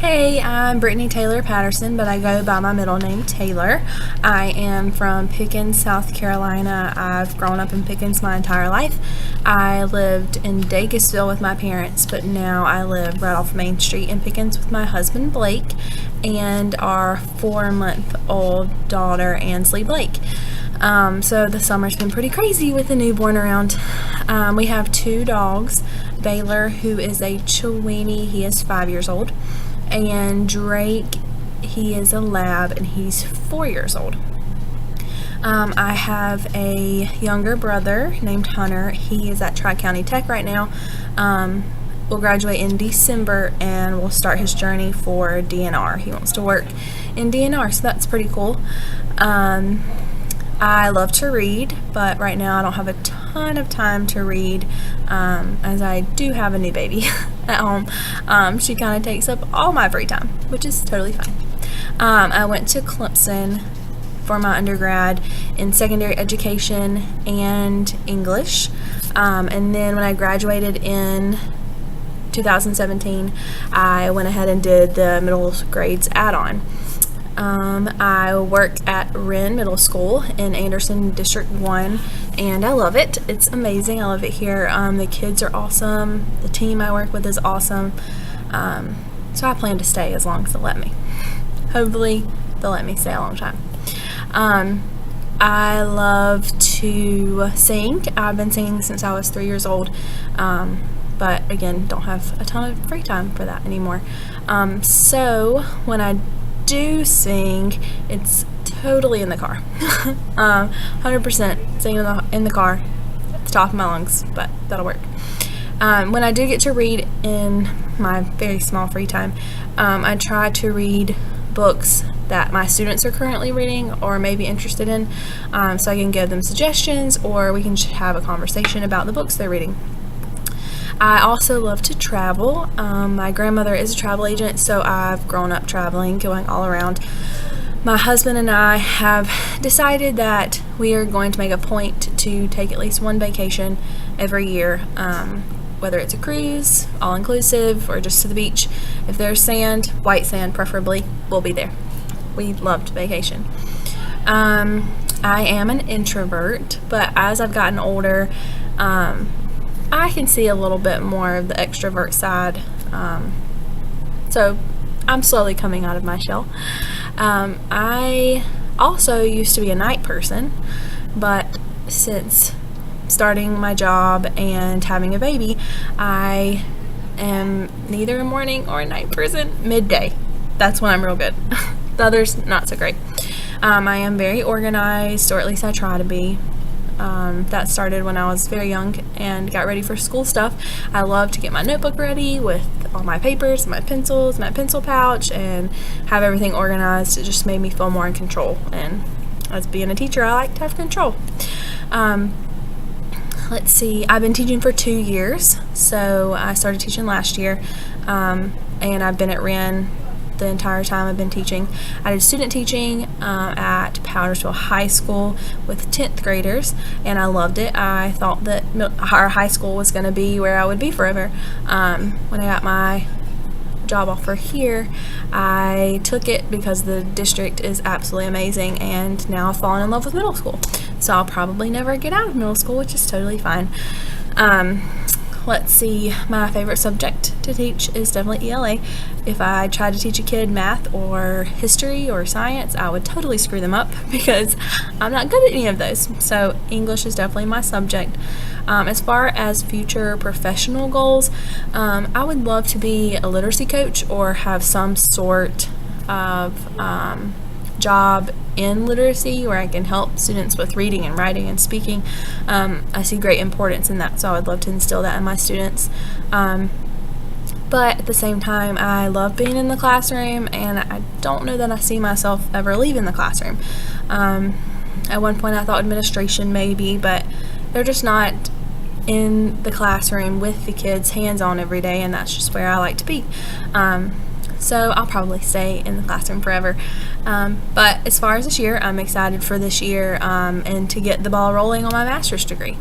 Hey, I'm Brittany Taylor Patterson, but I go by my middle name, Taylor. I am from Pickens, South Carolina. I've grown up in Pickens my entire life. I lived in Dacusville with my parents, but now I live right off Main Street in Pickens with my husband, Blake, and our 4-month-old daughter, Ansley Blake. So the summer's been pretty crazy with the newborn around. We have 2 dogs, Baylor, who is a Chiweenie, he is 5 years old, and Drake, he is a lab and he's 4 years old. I have a younger brother named Hunter. He is at Tri-County Tech right now. Will graduate in December and will start his journey for DNR. He wants to work in DNR, so that's pretty cool. I love to read, but right now I don't have a ton of time to read, as I do have a new baby at home. She kind of takes up all my free time, which is totally fine. I went to Clemson for my undergrad in secondary education and English, and then when I graduated in 2017, I went ahead and did the middle grades add-on. I work at Wren Middle School in Anderson District 1, and I love it. It's amazing. I love it here. The kids are awesome. The team I work with is awesome. So I plan to stay as long as they'll let me. Hopefully they'll let me stay a long time. I love to sing. I've been singing since I was 3 years old, but again, don't have a ton of free time for that anymore. So when I do sing, it's totally in the car. 100% singing in the car at the top of my lungs, but that'll work. When I do get to read in my very small free time, I try to read books that my students are currently reading or may be interested in, so I can give them suggestions or we can have a conversation about the books they're reading. I also love to travel. My grandmother is a travel agent, so I've grown up traveling, going all around. My husband and I have decided that we are going to make a point to take at least one vacation every year, whether it's a cruise, all-inclusive, or just to the beach. If there's sand, white sand preferably, we'll be there. We love to vacation. I am an introvert, but as I've gotten older, I can see a little bit more of the extrovert side, so I'm slowly coming out of my shell. I also used to be a night person, but since starting my job and having a baby, I am neither a morning or a night person. Midday, that's when I'm real good. The others, not so great. I am very organized, or at least I try to be. That started when I was very young and got ready for school stuff. I love to get my notebook ready with all my papers, my pencils, my pencil pouch, and have everything organized. It just made me feel more in control, and as being a teacher, I like to have control. Let's see, I've been teaching for 2 years, so I started teaching last year, and I've been at Wren the entire time I've been teaching. I did student teaching at Patterson High School with 10th graders, and I loved it. I thought that our high school was going to be where I would be forever. When I got my job offer here, I took it because the district is absolutely amazing, and now I've fallen in love with middle school. So I'll probably never get out of middle school, which is totally fine. Let's see, my favorite subject to teach is definitely ELA. If I tried to teach a kid math or history or science, I would totally screw them up because I'm not good at any of those. So English is definitely my subject. As far as future professional goals, I would love to be a literacy coach or have some sort of job in literacy where I can help students with reading and writing and speaking. I see great importance in that, so I would love to instill that in my students. But at the same time, I love being in the classroom, and I don't know that I see myself ever leaving the classroom. At one point I thought administration maybe, but they're just not in the classroom with the kids hands-on every day, and that's just where I like to be. So I'll probably stay in the classroom forever. But as far as this year, I'm excited for this year and to get the ball rolling on my master's degree.